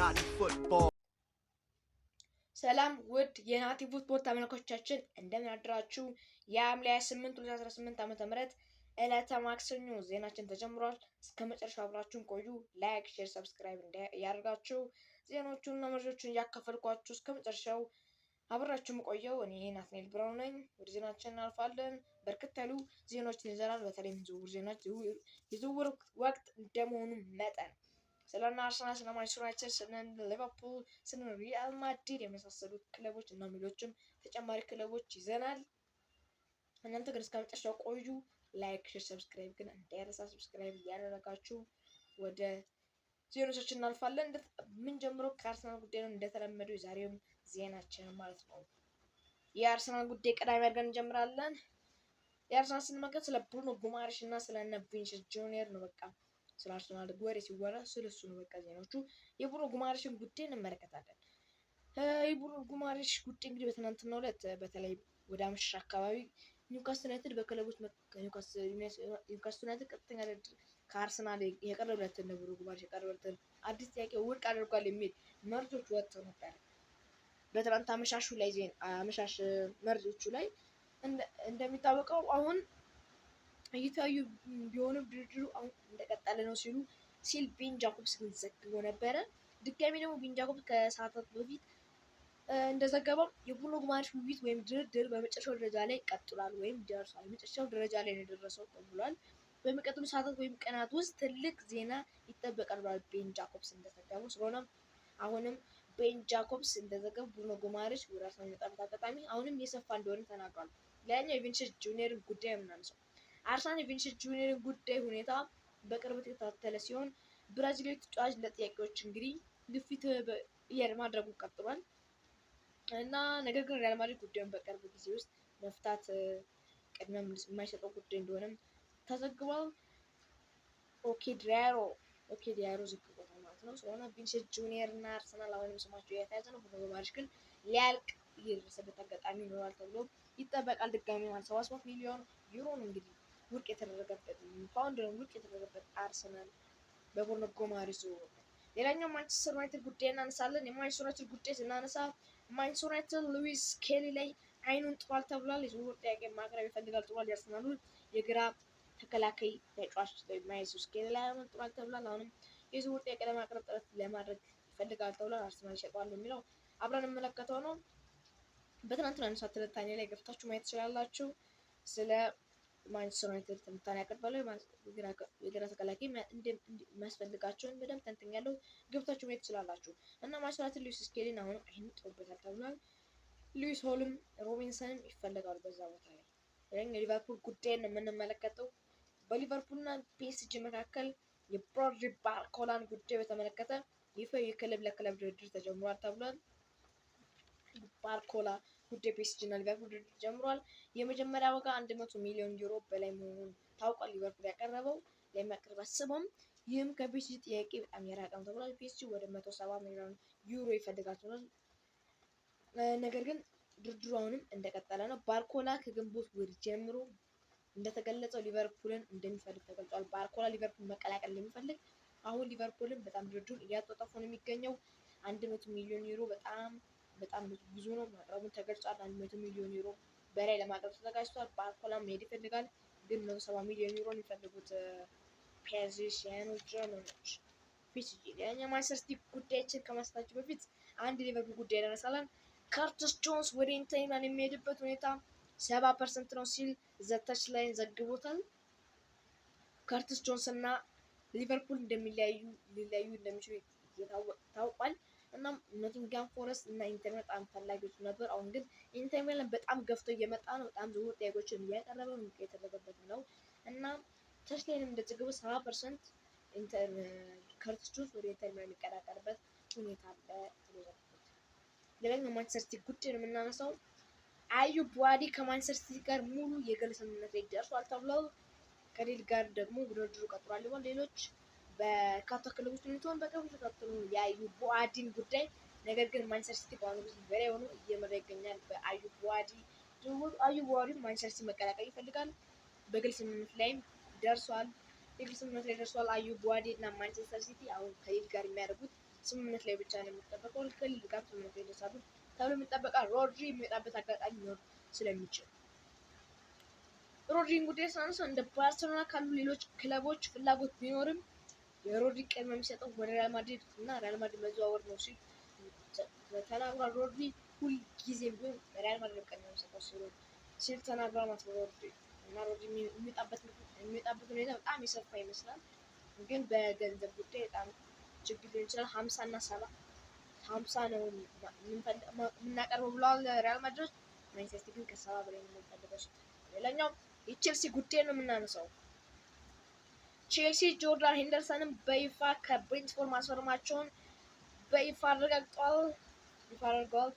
Naughty football. ሰላም ውድ የናቲ ፉትቦል ተመልካቾቻችን እንደምን አድራችሁ? የሐምሌ 28 2018 ዓ.ም ዕለተ ማክሰኞ ዜናችን ተጀምሯል። እስከ መጨረሻው አብራችሁን ቆዩ። ላይክ፣ ሼር፣ ሰብስክራይብ ያደርጋችሁ ዜናዎቹንና መረጃዎቹን እያካፈልኳችሁ እስከ መጨረሻው አብራችሁ ቆየው። እኔ ናትናኤል ብራውን ነኝ። ወደ ዜናችን እናልፋለን። በርከት ያሉ ዜናዎችን ይዘናል። በተለይም ዝውውር ዜናዎች የዝውውር ወቅት እንደመሆኑ መጠን ስለ አርሰናል፣ ስለ ማንቸስተር ዩናይትድ፣ ስለ ሊቨርፑል፣ ስለ ሪያል ማድሪድ የመሳሰሉት ክለቦች እና ሌሎችም ተጨማሪ ክለቦች ይዘናል። እናንተ ግን እስከ መጨረሻው ቆዩ። ላይክ፣ ሼር፣ ሰብስክራይብ ግን እንዳይረሳ። ሰብስክራይብ እያደረጋችሁ ወደ ዜናዎቻችን እናልፋለን። ምን ጀምሮ ከአርሰናል ጉዳይ ነው እንደተለመደው የዛሬውም ዜናችን ማለት ነው። የአርሰናል ጉዳይ ቀዳሚ አድርገን እንጀምራለን። የአርሰናል ስንመለከት ስለ ብሩኖ ጉማሬሽ እና ስለ ቪኒሲየስ ጁኒየር ነው። በቃ ስለ አርሰናል ወሬ ሲወራ ስለሱ ነው። በቃ ዜናዎቹ የብሩኖ ጉማሬሽን ጉዳይ እንመለከታለን። የብሩኖ ጉማሬሽ ጉዳይ እንግዲህ በትናንትናው ዕለት በተለይ ወደ አመሻሽ አካባቢ ኒውካስትል ዩናይትድ በክለቦች ኒውካስትል ዩናይትድ ቀጥተኛ ድርድር ከአርሰናል የቀረበለትን ብሩኖ ጉማሬሽ የቀረበለትን አዲስ ጥያቄ ውድቅ አድርጓል የሚል መረጃዎች ወጥተው ነበር። በትናንት አመሻሹ ላይ አመሻሽ መረጃዎቹ ላይ እንደሚታወቀው አሁን እየታዩ ቢሆንም ድርድሩ አሁን እንደቀጠለ ነው ሲል ቤን ጃኮብስ ግን ዘግቦ ነበረ። ድጋሚ ደግሞ ቤን ጃኮብስ ከሰዓታት በፊት እንደዘገበው የብሩኖ ጉማሬሽ ውይይት ወይም ድርድር በመጨረሻው ደረጃ ላይ ቀጥሏል ወይም ደርሷል። የመጨረሻው ደረጃ ላይ ነው የደረሰው ተብሏል። በሚቀጥሉ ሰዓታት ወይም ቀናት ውስጥ ትልቅ ዜና ይጠበቃል ብሏል ቤን ጃኮብስ እንደዘገበው። ስለሆነም አሁንም ቤን ጃኮብስ እንደዘገበው ብሩኖ ጉማሬሽ ወደ አርሰናል የሚመጣበት አጋጣሚ አሁንም የሰፋ እንደሆነ ተናግሯል። ሌላኛው የቪኒሲየስ ጁኒየርን ጉዳይ የምናነሳው አርሰናል የቪኒሲየስ ጁኒየርን ጉዳይ ሁኔታ በቅርበት የተከታተለ ሲሆን ብራዚላዊ ተጫዋች ለጥያቄዎች እንግዲህ ግፊት ማድረጉን ቀጥሏል እና ነገር ግን ሪያል ማድሪድ ጉዳዩን በቅርብ ጊዜ ውስጥ መፍታት ቅድሚያ የማይሰጠው ጉዳይ እንደሆነም ተዘግቧል። ኦኬ ዲያሮ ዘግቦታል ማለት ነው። ስለሆነ ቪኒሲየስ ጁኒየር እና አርሰናል አሁንም ስማቸው የተያዘ ነው። ብሩኖ ጉማሬሽ ግን ሊያልቅ የደረሰበት አጋጣሚ ይኖራል ተብሎ ይጠበቃል። ድጋሚ ማለት 700 ሚሊዮን ዩሮ ነው እንግዲህ ውድቅ የተደረገበት ፓውንድ ነው ውድቅ የተደረገበት አርሰናል በብሩኖ ጉማሬሽ ዝውውር። ሌላኛው ማንቸስተር ዩናይትድ ጉዳይ እናነሳለን። የማንቸስተር ዩናይትድ ጉዳይ ስናነሳ ማንቸስተር ዩናይትድ ሉዊስ ስኬሊ ላይ አይኑን ጥሏል ተብሏል። የዝውውር ጥያቄ ማቅረብ ይፈልጋል ጥሏል። የአርሰናሉ የግራ ተከላካይ ተጫዋች ማንቸስተር ስኬሊ ላይ አይኑን ጥሏል ተብሏል። አሁንም የዝውውር ጥያቄ ለማቅረብ ጥረት ለማድረግ ይፈልጋል ተብሏል። አርሰናል ይሸጠዋል የሚለው አብረን እንመለከተው ነው። በትናንትና አንሳት ትንታኔ ላይ ገብታችሁ ማየት ትችላላችሁ። ስለ ማንቸስተር ዩናይትድ ትንታኔ ያቀርባለሁ። የግራ ተከላካይ የሚያስፈልጋቸውን በደንብ ተንትኛለሁ። ገብታችሁ ማየት ትችላላችሁ። እና ማንቸስተር ዩናይትድ ሉዊስ ስኬሊን አሁንም አይኑን ጥሎበታል ተብሏል። ሉዊስ ሆልም ሮቢንሰንም ይፈልጋሉ በዛ ቦታ ላይ። የሊቨርፑል ጉዳይን የምንመለከተው በሊቨርፑልና ፒኤስጂ መካከል የብራድሊ ባርኮላን ጉዳይ በተመለከተ ይፋ የክለብ ለክለብ ድርድር ተጀምሯል ተብሏል። ባርኮላ ጉዳይ ፒኤስጂ እና ሊቨርፑል ድርድር ጀምሯል። የመጀመሪያ ዋጋ 100 ሚሊዮን ዩሮ በላይ መሆኑን ታውቋል። ሊቨርፑል ያቀረበው ለሚያቀርብ አስበውም ይህም ከፒኤስጂ ጥያቄ በጣም የራቀ ነው ተብሏል። ፒኤስጂ ወደ 170 ሚሊዮን ዩሮ ይፈልጋል ተብሏል። ነገር ግን ድርድሩ አሁንም እንደቀጠለ ነው። ባርኮላ ከግንቦት ወር ጀምሮ እንደተገለጸው ሊቨርፑልን እንደሚፈልግ ተገልጿል። ባርኮላ ሊቨርፑል መቀላቀል እንደሚፈልግ አሁን ሊቨርፑልን በጣም ድርድሩን እያጧጧፈ ነው የሚገኘው። 100 ሚሊዮን ዩሮ በጣም ብዙ ነው ማቅረቡን ተገልጿል። 100 ሚሊዮን ዩሮ በላይ ለማቅረብ ተዘጋጅቷል። ባርኮላ መሄድ ይፈልጋል፣ ግን 170 ሚሊዮን ዩሮ የሚፈልጉት ፓሪዚያኖች ጀርመኖች ፒኤስጂ። ሌላኛው ማንቸስተር ሲቲ ጉዳያችን ከማንሳታችን በፊት አንድ ሊቨርፑል ጉዳይ እናነሳለን። ካርተስ ጆንስ ወደ ኢንተር ሚላን የሚሄድበት ሁኔታ 70% ነው ሲል ዘ ተች ላይን ዘግቦታል። ካርተስ ጆንስ እና ሊቨርፑል ሊለያዩ እንደሚችሉ ታውቋል። እናም ኖቲንግሃም ፎረስት እና ኢንተር ሚላን በጣም ፈላጊዎች ነበር። አሁን ግን ኢንተር ሚላን በጣም ገፍቶ እየመጣ ነው። በጣም ዝውውር ጥያቄዎችን እያቀረበ ነው የተደረገበት ነው እና ተች ላይን እንደዘገበው 70% ካርተስ ጆንስ ወደ ኢንተር ሚላን የሚቀላቀልበት ሁኔታ አለ። ሌላኛው ማንቸስተር ሲቲ ጉዳይ ነው የምናነሳው። አዩብ ቡዋዲ ከማንቸስተር ሲቲ ጋር ሙሉ የግል ስምምነት ላይ ደርሷል ተብሏል። ከሊል ጋር ደግሞ ድርድሩ ቀጥሏል። ሌሎች በርካታ ክለቦች ሁኔታውን በቅርብ ተከታተሉ የአዩብ ቡዋዲን ጉዳይ። ነገር ግን ማንቸስተር ሲቲ በአሁኑ ጊዜ በላይ ሆኖ እየመራ ይገኛል በአዩብ ቡዋዲ ዝውውር። አዩብ ቡዋዲ ማንቸስተር ሲቲ መቀላቀል ይፈልጋል። በግል ስምምነት ላይም ደርሷል። የግል ስምምነት ላይ ደርሷል። አዩብ ዋዴ እና ማንቸስተር ሲቲ አሁን ከሊል ጋር የሚያደርጉት ስምምነት ላይ ብቻ ነው የሚጠበቀው። ከሊል ጋር ስምምነት ላይ ደርሳሉ ተብሎ የሚጠበቃል። ሮድሪ የሚመጣበት አጋጣሚ ሊኖር ስለሚችል ሮድሪን ጉዳይ ሳነሳ እንደ ባርሴሎና ካሉ ሌሎች ክለቦች ፍላጎት ቢኖርም የሮድሪ ቅድሚያ የሚሰጠው ወደ ሪያል ማድሪድ እና ሪያል ማድሪድ መዘዋወር ነው ሲል ተናግሯል። ሮድሪ ሁልጊዜም ቢሆን ሪያል ማድሪድ ቅድሚያ የሚሰጠው ሲል ተናግሯል ማለት ነው። ሮድሪ እና ሮድሪ የሚመጣበት ሁኔታ በጣም የሰፋ ይመስላል፣ ግን በገንዘብ ጉዳይ በጣም ችግር ሊሆን ይችላል። 50 እና 70 ነው የምናቀርበው ብለዋል ሪያል ማድሪድ። ማንቸስተር ሲቲ ግን ከ70 በላይ ነው የሚፈልገው። ሌላኛው የቼልሲ ጉዳይ ነው የምናነሳው። ቼልሲ ጆርዳን ሄንደርሰንን በይፋ ከብሬንትፎርድ ማስፈረማቸውን በይፋ አድርገዋል።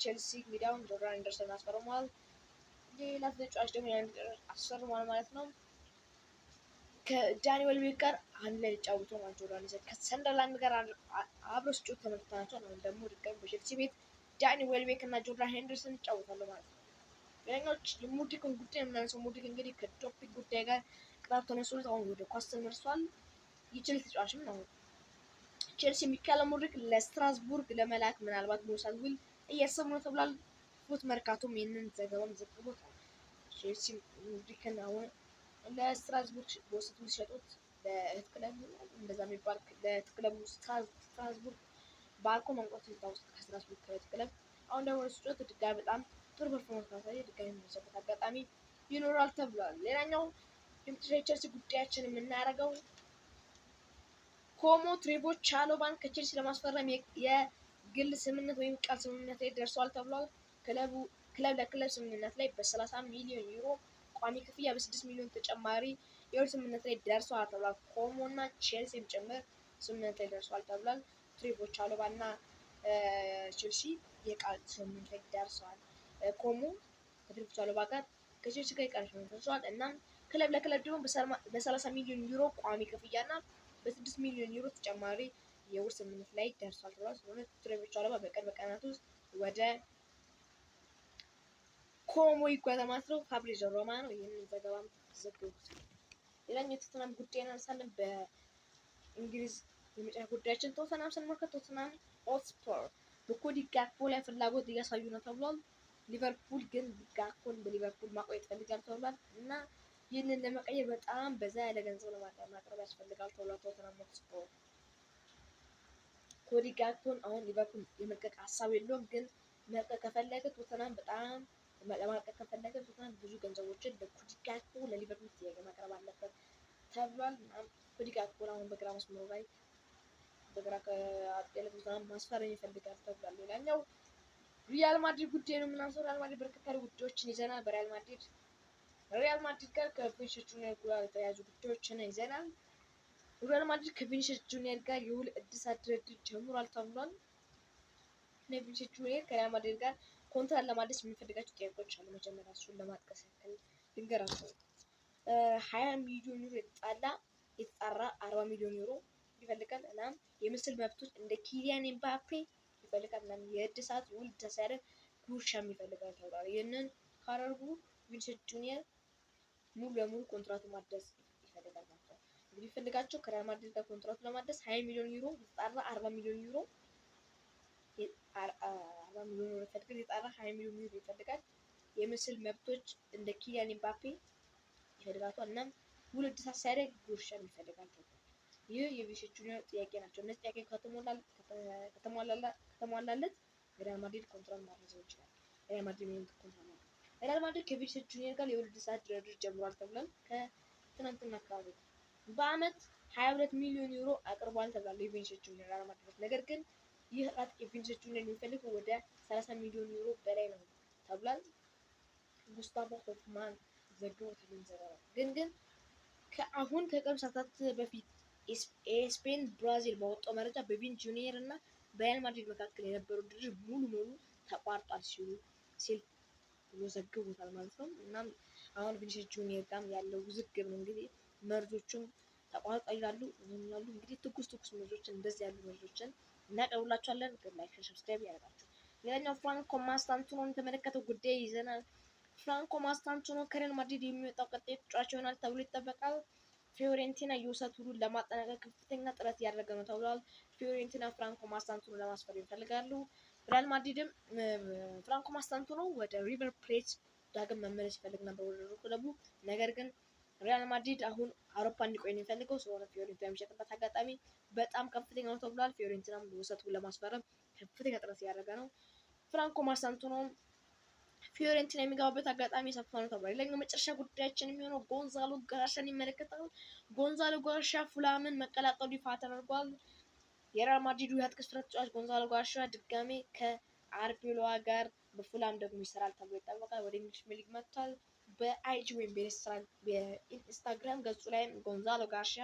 ቼልሲ እንግዲህ አሁን ጆርዳን ሄንደርሰንን አስፈርሟል። ሌላ ተጫዋች ደግሞ አስፈርሟል ማለት ነው። ከዳኒ ዌልቤክ ጋር አንድ ላይ ሊጫወቱ ማለት ጆርዳን ከሰንደርላንድ ጋር አብረው ሲጫወቱ ተመልክተናቸዋል። አሁን ደግሞ ድጋሚ በቼልሲ ቤት ዳኒ ዌልቤክ እና ጆርዳን ሄንደርሰን ይጫወታሉ ማለት ነው። ሌላኛዎች የሙድሪክን ጉዳይ የምናነሳው ሙድሪክ እንግዲህ ከዶፒንግ ጉዳይ ጋር ቅጣት ተነስቶለት አሁን ወደ ኳስ ተመልሷል። የቼልሲ ተጫዋችም ነው። ቼልሲ ሚካኤል ሙድሪክ ለስትራስቡርግ ለመላክ ምናልባት በውሰት ውል እያሰቡ ነው ተብሏል። ፉት መርካቶም ይህንን ዘገባም ዘግቦታል። ቼልሲ ሙድሪክን አሁን ለስትራስቡርግ በውሰት ውል ሲሸጡት ለእህት ክለብ እንደዛ የሚባል ለእህት ክለቡ ስትራስቡርግ ባልኮ መንቆት ውስጥ ከስትራስቡርግ ከእህት ክለብ አሁን ደግሞ ሲጫወት ድጋሚ በጣም ጥሩ ፐርፎርማንስ ማሳየ ድጋሚ የሚሰበት አጋጣሚ ይኖራል ተብሏል። ሌላኛው የቼልሲ ጉዳያችን የምናደርገው ኮሞ ትሬቮ ቻሎባን ከቼልሲ ለማስፈረም የግል ስምምነት ወይም ቃል ስምምነት ላይ ደርሷል ተብሏል። ክለብ ለክለብ ስምምነት ላይ በ30 ሚሊዮን ዩሮ ቋሚ ክፍያ በ6 ሚሊዮን ተጨማሪ የውል ስምምነት ላይ ደርሷል ተብሏል። ኮሞ እና ቼልሲም ጭምር ስምምነት ላይ ደርሷል ተብሏል። ትሬቮ ቻሎባ እና ቼልሲ የቃል ስምምነት ላይ ደርሰዋል። ኮሞ ከትሬቮ ቻሎባ ጋር ከቼልሲ ጋር የቃል ስምምነት ደርሷል። እናም ክለብ ለክለብ ደግሞ በ30 ሚሊዮን ዩሮ ቋሚ ክፍያ እና በ6 ሚሊዮን ዩሮ ተጨማሪ የውል ስምምነት ላይ ደርሷል ተብሏል። ስለሆነ ትሬቮ ቻሎባ በቅርብ ቀናት ውስጥ ወደ ኮሞ ይጓዛል ማለት ነው። ፋብሪዚዮ ሮማኖ ይህንን ዘገባም ዘግቦት። ሌላኛው የቶተናም ጉዳይ እናነሳለን። በእንግሊዝ የመጨረሻ ጉዳያችን ቶተናም ስንመለከት ቶተናም ሆትስፐር በኮዲ ጋክፖ ላይ ፍላጎት እያሳዩ ነው ተብሏል። ሊቨርፑል ግን ጋክፖን በሊቨርፑል ማቆየት ይፈልጋል ተብሏል እና ይህንን ለመቀየር በጣም በዛ ያለ ገንዘብ ለማቅረብ ያስፈልጋል ተብሏል። ቶተናም ሆትስፐር ኮዲ ጋክፖን አሁን ሊቨርፑል የመልቀቅ ሀሳብ የለውም፣ ግን መልቀቅ ከፈለገ ቶተናም በጣም ለማልቀቅ ከፈለገ ቶተናም ብዙ ገንዘቦችን ለኮዲ ጋክፖ ለሊቨርፑል ጥያቄ ማቅረብ አለበት ተብሏል። ኮዲ ጋክፖን አሁን በግራ መስመሩ ላይ በግራ ከአጥቂለ ቶተናም ማስፈረም ይፈልጋል ተብሏል። ሌላኛው ሪያል ማድሪድ ጉዳይ ነው የምናነሳው። ሪያል ማድሪድ በርከት ያሉ ጉዳዮችን ይዘናል። በሪያል ማድሪድ ጋር ከቪኒሲየስ ጁኒየር ጋር የተያያዙ ጉዳዮችን ይዘናል። ሪያል ማድሪድ ከቪኒሲየስ ጁኒየር ጋር የውል እድሳት ድርድር ጀምሯል ተብሏል። ቪኒሲየስ ጁኒየር ከሪያል ማድሪድ ጋር ኮንትራት ለማደስ የሚፈልጋቸው ጥያቄዎች አሉ። መጀመሪያ እሱን ለማጥቀስ ያክል ልንገራቸው። 20 ሚሊዮን ዩሮ የተጣራ 40 ሚሊዮን ዩሮ ይፈልጋል። እናም የምስል መብቶች እንደ ኪሊያን ኤምባፔ ይፈልጋል። እናም የእድሳት ውል ተሳያደር ጉርሻም ይፈልጋል ተብሏል። ይህንን ካደረጉ ቪኒሲየስ ጁኒየር ሙሉ ለሙሉ ኮንትራቱ ማደስ ይፈልጋል ማለት ነው። እንግዲህ ይፈልጋቸው ከሪያል ማድሪድ ጋር ኮንትራቱ ለማደስ 20 ሚሊዮን ዩሮ የተጣራ 40 ሚሊዮን ዩሮ ይፈልጋል። የተጣራ 20 ሚሊዮን ዩሮ ይፈልጋል። የምስል መብቶች እንደ ኪሊያን ኤምባፔ ይፈልጋል። እናም ውል እድሳት ሳያደርግ ጉርሻም ይፈልጋል ተብሏል። ይህ የቪኒሲየስ ጁኒየር ጥያቄ ናቸው። እነዚህ ጥያቄ ከተሟላለት ሪያል ማድሪድ ኮንትራት ማድረግ ይችላል። ሪያል ማድሪድ ከቪኒሲየስ ጁኒየር ጋር የውል እድሳት ድርድር ጀምሯል ተብሏል። ከትናንትና አካባቢ በአመት 22 ሚሊዮን ዩሮ አቅርቧል ተብሏል የቪኒሲየስ ጁኒየር ሪያል ማድሪድ። ነገር ግን ይህ አጥቂ ቪኒሲየስ ጁኒየር የሚፈልገው ወደ 30 ሚሊዮን ዩሮ በላይ ነው ተብሏል። ጉስታቮ ሆፍማን ዘግቦታል ዘገባ። ግን ከአሁን ከቅርብ ሰዓታት በፊት ስፔን ብራዚል ባወጣው መረጃ በቪኒ ጁኒየር እና በሪያል ማድሪድ መካከል የነበረው ድርድር ሙሉ በሙሉ ተቋርጧል ሲል ዘግቦታል ማለት ነው። እናም አሁን ቪኒሲየስ ጁኒየር ጋር ያለው ውዝግብ ነው። እንግዲህ መርጆቹም ተቋርጧል ይላሉ እንግዲህ ትኩስ መርጆችን እንደዚህ ያሉ መርጆችን እናቀርብላችኋለን። ላይክ ሰብስክራይብ ያደርጋችሁ። ሌላኛው ፍራንኮ ማስታንቱኖን የተመለከተው ጉዳይ ይዘናል። ፍራንኮ ማስታንቱኖ ከሪያል ማድሪድ የሚወጣው ቀጣይ ተጫዋች ይሆናል ተብሎ ይጠበቃል። ፊዮሬንቲና የውሰት ውሉን ለማጠናቀቅ ከፍተኛ ጥረት እያደረገ ነው ተብሏል። ፊዮሬንቲና ፍራንኮ ማስታንቱኖ ለማስፈር ይፈልጋሉ። ሪያል ማድሪድም ፍራንኮ ማስታንቱኖ ወደ ሪቨር ፕሌት ዳግም መመለስ ይፈልግ ነበር ወደ ክለቡ። ነገር ግን ሪያል ማድሪድ አሁን አውሮፓ እንዲቆይ ነው የሚፈልገው። ስለሆነ ፊዮሬንቲና የሚሸጥበት አጋጣሚ በጣም ከፍተኛ ነው ተብሏል። ፊዮሬንቲናም ውሰቱን ለማስፈረም ከፍተኛ ጥረት እያደረገ ነው። ፍራንኮ ማስታንቱኖ ፊዮሬንቲና የሚገባበት አጋጣሚ ሰፋ ነው ተብሏል። ሌላኛው መጨረሻ ጉዳያችን የሚሆነው ጎንዛሎ ጋርሻን ይመለከታል። ጎንዛሎ ጋርሻ ፉላምን መቀላቀሉ ይፋ ተደርጓል። የሪያል ማድሪዱ የአጥቂ ስፍራ ተጫዋች ጎንዛሎ ጋርሻ ድጋሜ ከአርቤሎዋ ጋር በፉላም ደግሞ ይሰራል ተብሎ ይጠበቃል። ወደ እንግሊዝ ፕሪሚየር ሊግ መጥቷል። በአይጂ ወይም በኢንስታግራም ገጹ ላይም ጎንዛሎ ጋርሻ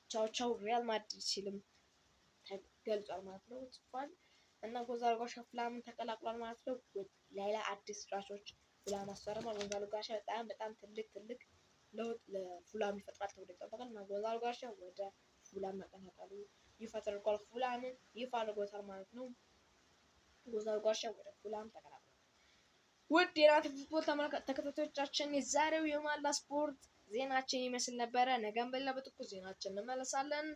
ቻው ቻው ሪያል ማድሪድ ሲልም ተገልጿል ማለት ነው ጽፏል። እና ጎንዛሎ ጋርሻ ፉላምን ተቀላቅሏል ማለት ነው። ሌላ አዲስ ተጫዋቾች ፉላም አስፈርሟል። ጎንዛሎ ጋርሻ በጣም ትልቅ ለውጥ ለፉላም ይፈጥራል ተብሎ ይጠበቃል። እና ጎንዛሎ ጋርሻ ወደ ፉላም መቀላቀሉ ይፋ ተደርጓል። ፉላምን ይፋ አድርጎታል ማለት ነው። ጎንዛሎ ጋርሻ ወደ ፉላም ተቀላቅሏል። ውድ የናቲ ፉትቦል ተከታታዮቻችን የዛሬው የማላ ስፖርት ዜናችን ይመስል ነበረ። ነገም በሌላ በትኩስ ዜናችን እንመለሳለን።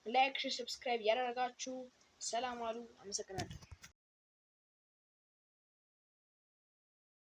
ላይክ፣ ሼር፣ ሰብስክራይብ ያደረጋችሁ ሰላም አሉ። አመሰግናለሁ።